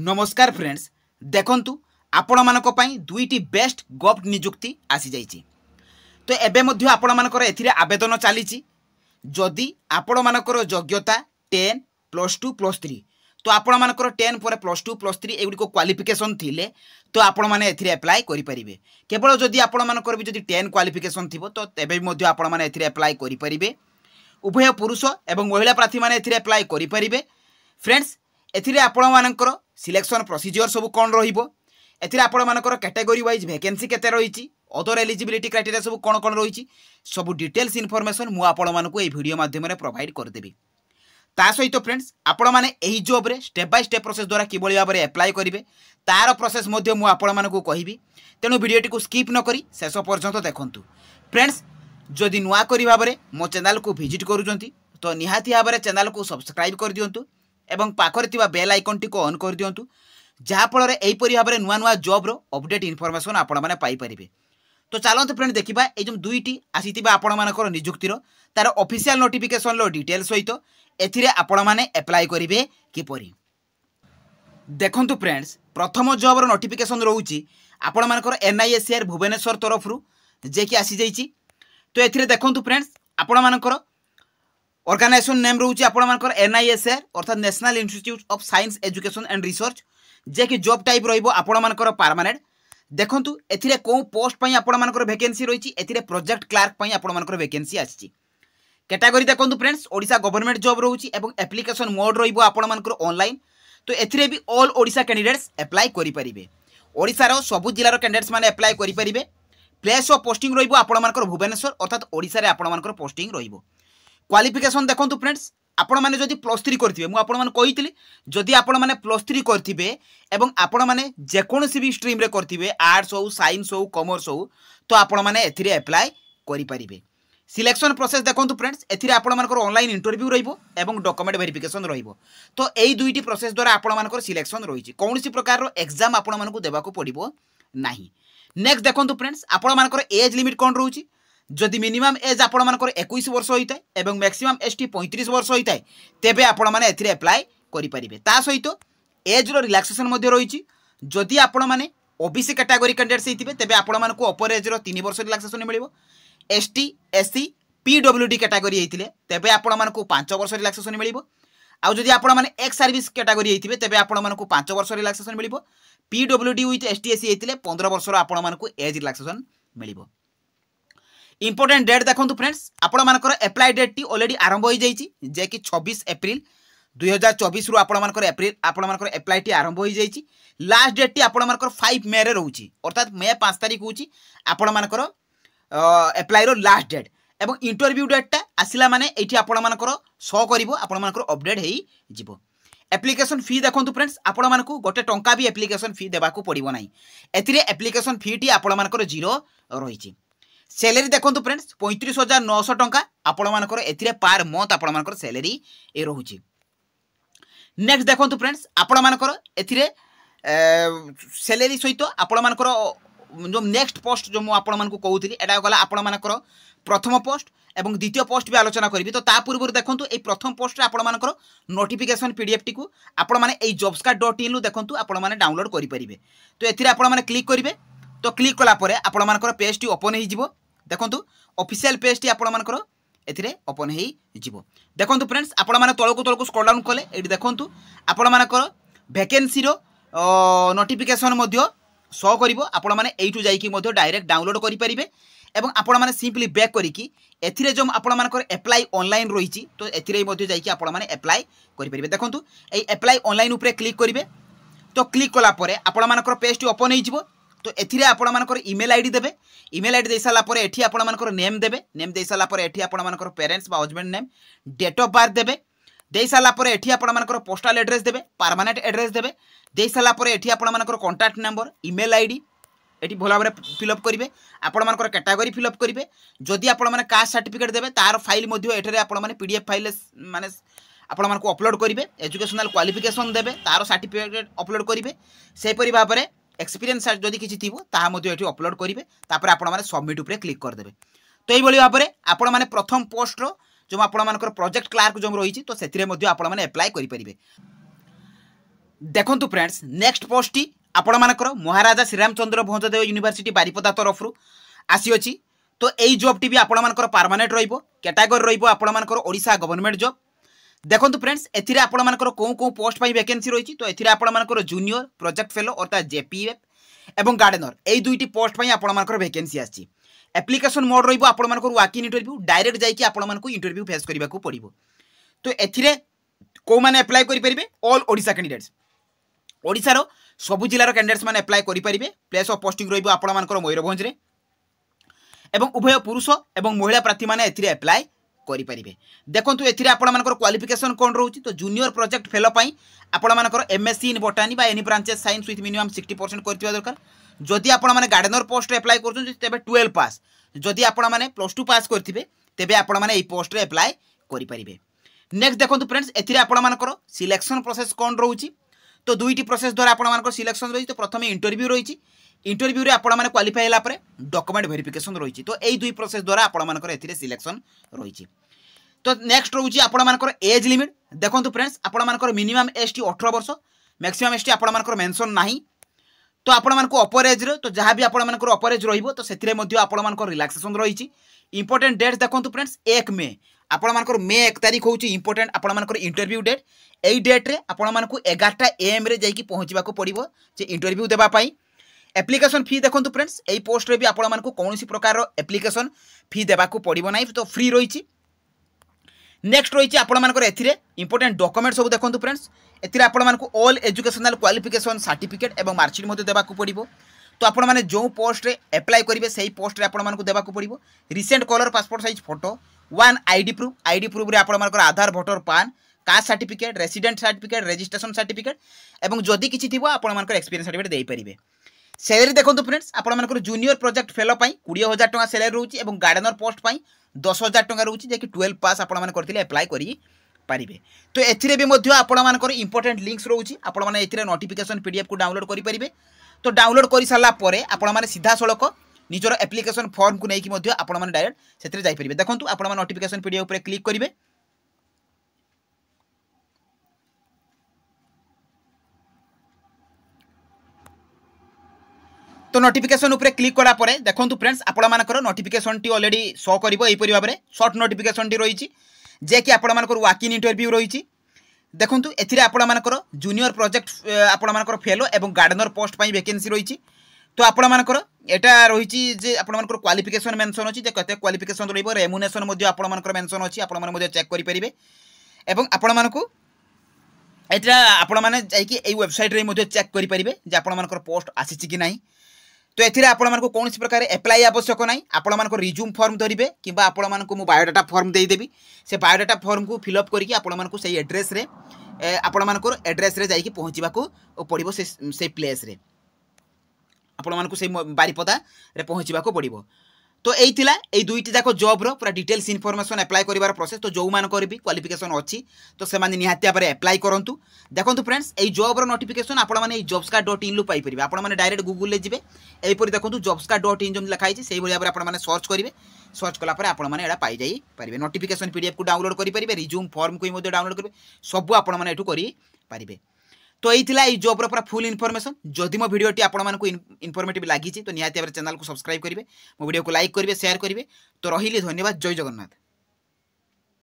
नमस्कार फ्रेंड्स देखंतु आपण मानक पई दुईटी बेस्ट गवर्नमेंट नियुक्ति आसी जाइछि। तो एबे मध्य आपण मानकर एथिरे आवेदन चलीछि। जदि आपण मानकर योग्यता 10 +2 +3 तो आपण मानकर 10 पर +2 +3 एगुडी को क्वालिफिकेशन थिले तो आपण माने एथिरे अप्लाई करि परिबे। केवल जदि आपण मानकर भी जदि 10 क्वालिफिकेशन थिबो तो एबे मध्य आपण माने एथिरे अप्लाई करि परिबे। उभय पुरुष एवं महिला प्रार्थी माने एथिरे अप्लाई करि परिबे। फ्रेंड्स एथिरे आपण मानकर सिलेक्शन प्रोसीजर सब कौन रहिबो, एथिरे आपण मानकर कैटेगरी वाइज वैकेंसी केते रहिछि, अदर एलिजिबिलिटी क्राइटेरिया सब कौन कौन रहिछि, सब डिटेल्स इनफॉरमेशन मु आपण मानकु ए वीडियो माध्यम रे प्रोवाइड कर देबी। ता सहित फ्रेंड्स आपण माने एही जॉब रे स्टेप बाय स्टेप प्रोसेस द्वारा किबोली भाबरे अप्लाई करिवे तार प्रोसेस मध्य मु आपण मानकु कहिबी। तेनु वीडियोटी को स्किप न करी शेष पर्यंत देखंतु। फ्रेंड्स जदि नुआ करी भाबरे मो चैनल को विजिट करूजंती तो निहाती भाबरे चैनल को सब्सक्राइब कर दियंतु एवं पाखरे थिबा बेल आइकन टी को ऑन कर दियंतु, जहाँ फल एहीपरि भाव में नुआ नुआ जॉब रो अपडेट इनफॉरमेशन आपण मैंने पाइपर। तो चलते फ्रेंड देखा ये जो दुईटी आसीथिबा आपण मानकर नियुक्तिर तार ऑफिशियल नोटिफिकेशन लो डिटेल सहित एथिरे आपण माने अप्लाई करिवे किपरि। देखंतु फ्रेंड्स प्रथम जॉब रो नोटिफिकेशन रहउची आपण मानकर NISR भुवनेश्वर तरफ रु जे कि आसी जाइछि। तो एथिरे देखंतु फ्रेंड्स आपण मानकर ऑर्गेनाइजेशन नेम रहउची आपण मानकर NISR अर्थात National Institute of Science Education and Research, जे कि जॉब टाइप रहिबो आपण मानकर परमानेंट। देखंतु एथिरे को पोस्ट पई आपण मानकर वैकेंसी रहिछि, एथिरे प्रोजेक्ट क्लार्क पई आपण मानकर वैकेंसी आछि। कैटेगरी देखंतु फ्रेंड्स ओडिशा गवर्नमेंट जॉब रहउछि एवं एप्लीकेशन मोड रहिबो आपण मानकर ऑनलाइन। तो एथिरे भी ऑल ओडिशा कैंडिडेट्स अप्लाई करि परिबे। ओडिसा रो सब जिल्ला रो कैंडिडेट्स माने अप्लाई करि परिबे। प्लेस ऑफ पोस्टिंग रहिबो आपण मानकर भुवनेश्वर अर्थात ओडिसा रे आपण मानकर पोस्टिंग रहिबो। क्वालिफिकेशन देखंतु फ्रेंड्स आपण माने जदि +3 करथिबे, मु आपण माने कहितली जदि आपण माने +3 करथिबे एवं आपण माने जे कोनोसी भी स्ट्रीम रे करथिबे आर्ट्स हो साइंस हो कॉमर्स हो तो आपण माने एथिरे अप्लाई करि परिबे। सिलेक्शन प्रोसेस देखंतु फ्रेंड्स एथिरे आपण मानकर ऑनलाइन इंटरव्यू रहिबो एवं डॉक्यूमेंट वेरिफिकेशन रहिबो। तो एई दुईटी प्रोसेस द्वारा आपण मानकर सिलेक्शन रहिछि, कोनोसी प्रकार रो एग्जाम आपण मानकु देबाको पड़िबो नाही। नेक्स्ट देखंतु फ्रेंड्स आपण मानकर एज लिमिट कोन रहउछि, जदि मिनिमम एज आपण मानकर 21 वर्ष होइता एवं मैक्सिमम एसटी 35 वर्ष होइता तेबे आपण माने एथिरे अप्लाई करि परिबे। ता सहित एज रो रिलैक्सेशन मध्ये रहिछि, जदि आपण माने ओबीसी कैटेगरी कैंडिडेट्स हेतिबे तेबे आपण मानकु अपर एज रो 3 वर्ष रिलैक्सेशन मिलिबो। एसटी एससी पीडब्ल्यूडी कैटेगरी हेतिले तेबे आपण मानकु 5 वर्ष रिलैक्सेशन मिलिबो। आ जदि आपण माने एक्स सर्विस कैटेगरी हेतिबे तेबे आपण मानकु 5 वर्ष रिलैक्सेशन मिलिबो। पीडब्ल्यूडी विथ एसटी एससी हेतिले 15 वर्ष रो आपण मानकु एज रिलैक्सेशन मिलिबो। इंपोर्टेंट डेट देखंतु फ्रेंड्स आपण मानकर अप्लाई डेट टी ऑलरेडी आरंभ होई जाइछि, जे कि 26 एप्रिल 2024 रु आपण मानकर अप्लाई टी आरंभ होई जाइछि। लास्ट डेट टी आपण मानकर 5 मे रे रहउछि, अर्थात मे 5 तारिख होउछि आपण मानकर अप्लाई रो लास्ट डेट एवं इंटरव्यू डेट टा आसिला माने एठी आपण मानकर शो करिवो, आपण मानकर अपडेट हेई जिवो। एप्लिकेशन फी देखंतु फ्रेंड्स आपण मानकु गोटे टंका भी एप्लिकेशन फी देबाकू पड़िबो नाही। एथिरे एप्लिकेशन फी टी आपण मानकर 0 रहिछि। सैलरी देखंतु फ्रेंड्स 35,900 टंका आपण मानकर एथिरे पर मंथ आपण मानकर सैलरी ए रहउछि। नेक्स्ट देखंतु फ्रेंड्स आपण मानकर एथिरे सैलरी सहित आपण मानकर जो नेक्स्ट पोस्ट जो मु आपण मानकु कहउथिली एटा गला आपण मानकर प्रथम पोस्ट एवं द्वितीय पोस्ट भी आलोचना करिवि। तो ता पूर्व देखंतु ए प्रथम पोस्ट रे आपण मानकर नोटिफिकेशन पीडीएफ टी को आपण माने ए jobscard.in लु देखंतु आपण माने डाउनलोड करि परिबे। तो एथिरे आपण माने क्लिक करिवे। तो क्लिक कला परे आपण मानकर पेज टी ओपन हेइ जिवो। देखंतु ऑफिशियल पेज टी आपण मानकर एथिरे ओपन हेइ जिवो। देखंतु फ्रेंड्स आपण माने तळको स्क्रॉल डाउन कले एठी देखंतु आपण मानकर वैकेंसी रो नोटिफिकेशन मध्ये शो करिवो। आपण माने एठु जाईकी मध्ये डायरेक्ट डाउनलोड करि परिबे एवं आपण माने सिंपली बैक करिकी एथिरे जो आपण मानकर अप्लाई ऑनलाइन रहिछि तो एथिरे मध्ये जाईकी आपण माने अप्लाई करि परिबे। देखंतु एई अप्लाई ऑनलाइन ऊपर क्लिक करिवे। तो क्लिक कला परे आपण मानकर पेज टी ओपन हेइ जिवो। तो एथिरे आपण मानकर ईमेल आईडी देबे। ईमेल आईडी दे साला परे एठी आपण मानकर नेम देबे। नेम दे साला परे एठी आपण मानकर पेरेंट्स बा husband name, date of birth देबे। दे साला परे एठी आपण मानकर पोस्टल एड्रेस देबे, परमानेंट एड्रेस देबे। दे साला परे एठी आपण मानकर कांटेक्ट नंबर, ईमेल आईडी एठी भला भाबरे फिलअप करिवे। आपण मानकर कैटेगरी फिलअप करिवे। जदि आपण माने कास्ट सर्टिफिकेट देबे तार फाइल मध्ये एठरे आपण माने पीडीएफ फाइल माने आपण मानक अपलोड करिवे। एजुकेशनल क्वालिफिकेशन देबे, तार सर्टिफिकेट अपलोड करिवे। सेहि परि भाबरे एक्सपीरियंस जदि किछि थिबो ताहा मध्ये एठी अपलोड करिवे। तापर आपण माने सबमिट ऊपर क्लिक कर देबे। तो एई भली भाबरे आपण माने प्रथम पोस्ट रो जो आपण मानकर प्रोजेक्ट क्लार्क जो रहिछि तो सेथिरे मध्ये आपण माने अप्लाई करि परिबे। देखु फ्रेंड्स नेक्स्ट पोस्ट आपण मानकर महाराजा श्रीरामचंद्र भंजदेव यूनिवर्सिटी बारिपदा तरफ आसी अछि। तो यही जॉब टी भी आपण मानकर परमानेंट रहिबो कैटेगरी रहिबो आपण मानकर ओडिशा गवर्नमेंट जॉब। देखु फ्रेंड्स एथिरे आपण मानकर को पोस्ट पाई वैकेंसी रही तो एथिरे आपण मानकर जूनियर प्रोजेक्ट फेलो अर्थात जेपीएफ एवं गार्डनर यही दुईटी पोस्ट पाई आपण मानकर वैकेंसी आछि। एप्लिकेशन मोड रहिबो आपण मानकर वॉक इन इंटरव्यू डायरेक्ट जाइकि आपण मानकर इंटरव्यू फेस करबा को पड़िबो। तो एथिरे को माने अप्लाई करि परिबे ऑल ओडिशा कैंडिडेट्स ओडिशार सबु जिलार कैंडिडेट्स माने अप्लाई करि परिबे। प्लेस ऑफ पोस्टिंग रहिबो आपण मानकर मयूरभंज रे एवं उभय पुरुष एवं महिला प्रार्थी माने एथिरे अप्लाई करि परिबे। देखंतु एथिरे आपण मानकर क्वालिफिकेशन कोन रहउची तो जूनियर प्रोजेक्ट फेलो पई आपण मानकर एमएससी इन बोटानी बा any branches science with minimum 60% करथिबा दरकार। जदि आपण माने गार्डनर पोस्ट रे अप्लाई करछन तेबे 12 पास जदि आपण माने +2 पास करथिबे तेबे आपण माने एई पोस्ट रे अप्लाई करि परिबे। नेक्स्ट देखंतु फ्रेंड्स एथिरे आपण मानकर सिलेक्शन प्रोसेस कोन रहउची तो दुईटी प्रोसेस द्वारा आपण मानकर सिलेक्शन रही। तो प्रथमे इंटरव्यू रही इंटरव्यू रे आपण माने क्वालिफाई हैला परे डॉक्यूमेंट वेरिफिकेशन रही। तो एई दुई प्रोसेस द्वारा आपण मानकर एथिरे सिलेक्शन रही। तो नेक्स्ट रहउची आपण मानकर एज लिमिट। देखंतु फ्रेंड्स आपण मानकर मिनिमम एज टी 18 वर्ष मैक्सिमम एज टी आपण मानकर मेंशन नाही। तो आपण मानकर अपर एज रे तो जहां भी आपण मानकर अपर एज रहिबो तो सेथिरे मध्ये आपण मानकर रिलैक्सेशन रही। इंपोर्टेंट डेट देखंतु फ्रेंड्स 1 मे आपण मानकर मे 1 तारिख होची इंपोर्टेंट आपण मानकर इंटरव्यू डेट। एई डेट रे आपण मानकु 11टा AM रे जाइकी पहुंचबा को पड़िबो जे इंटरव्यू देबा पई। एप्लिकेशन फी देखंतु फ्रेंड्स एई पोस्ट रे भी आपण मानकु कोनोसी प्रकार रो एप्लिकेशन फी देबा को पड़िबो नाही तो फ्री रहिची। नेक्स्ट रहिची आपण मानकर एथिरे इंपोर्टेंट डॉक्यूमेंट सब देखंतु फ्रेंड्स एथिरे आपण मानकु ऑल एजुकेशनल क्वालिफिकेशन सर्टिफिकेट एवं मार्कशीट मध्ये देबा को पड़िबो। तो आपण माने जो पोस्ट रे अप्लाई करिवे सेही पोस्ट रे आपण मानकु देबा को पड़िबो। Recent colour passport size photo 1 ID proof रे आपण मानकर Aadhaar voter PAN caste certificate resident certificate registration certificate एवं जदि किछि थिबो आपण मानकर एक्सपीरियंस सर्टिफिकेट देई परिबे। सैलरी देखंतु फ्रेंड्स आपण मानकर जूनियर प्रोजेक्ट फेलो पई 20000 टका सैलरी रहउची एवं गार्डनर पोस्ट पई 10000 टका रहउची जे कि 12 पास आपण माने करथिले अप्लाई करि पारिबे। तो एथिरे भी मध्ये आपण मानकर इंपोर्टेंट लिंक्स रहउची आपण माने एथिरे नोटिफिकेशन पीडीएफ को डाउनलोड करि परिबे। तो डाउनलोड करि साला परे आपण माने सीधा सळक निजर एप्लिकेशन फॉर्म को नेकी मध्ये आपण माने डायरेक्ट सेथिरे जाई परिबे। देखंतु आपण माने नोटिफिकेशन पीडीएफ ऊपर क्लिक करिवे। तो नोटिफिकेशन ऊपर क्लिक करा परे देखंतु फ्रेंड्स आपण मानकर नोटिफिकेशन टी ऑलरेडी शो करिवो एई परि भाबरे शॉर्ट नोटिफिकेशन टी रहिची जे कि आपण मानकर वॉक इन इंटरव्यू रहिची। देखंतु एथिरे आपण मानकर जूनियर प्रोजेक्ट आपण मानकर फेलो एवं गार्डनर पोस्ट पई वैकेंसी रहिची। तो आपण मानकर एटा रहिची जे आपण मानकर क्वालिफिकेशन मेंशन अछि जे कते क्वालिफिकेशन रहिबो रेम्युनेशन मध्ये आपण मानकर मेंशन अछि आपण माने मध्ये चेक करि परिबे एवं आपण मानकु एटा आपण माने जाइकि एई वेबसाइट रे मध्ये चेक करि परिबे जे आपण मानकर पोस्ट आसीची कि नाही। तो एथिरे आपण मानकु कोनोसी प्रकार अप्लाई आवश्यक नाही। आपण मानकर रिज्यूम फॉर्म धरिबे किबा आपण मानकु मु बायोडाटा फॉर्म देई देबी से बायोडाटा फॉर्म को फिल अप करिकि आपण मानकु सेही एड्रेस रे आपण मानकर एड्रेस रे जाइकि पहुंचीबा को पड़िबो से प्लेस रे आपण मानकु से बारिपदा रे पहुंचीबा को पड़िबो। तो एई थिला एई दुईटी जाको जॉब रो पूरा डिटेल्स इनफॉरमेशन अप्लाई करिवार प्रोसेस। तो जो मान करबी क्वालिफिकेशन अछि तो से माने निहाती भाबरे अप्लाई करंतु। देखंतु फ्रेंड्स एई जॉब रो नोटिफिकेशन आपण माने jobscar.in लु पाई परिबे। आपण माने डायरेक्ट गूगल ले जिवे एई परि देखंतु jobscar.in जों लिखा हिची सेही भलिया आपण माने सर्च करिवे सर्च कला परे आपण माने एडा पाई जाई परिबे। नोटिफिकेशन पीडीएफ को डाउनलोड करि परिबे रिज्यूम फॉर्म को मध्ये डाउनलोड करिवे सब आपण माने एठु करि परिबे। तो यही जॉब रो पूरा फुल इनफॉरमेशन। जदि मो वीडियो टी आपण मानकु इनफॉर्मेटिव लागी तो निहाती भाबरे चैनल को सब्सक्राइब करिवे मो वीडियो को लाइक करिवे शेयर करिवे। तो रहिली धन्यवाद। जय जगन्नाथ।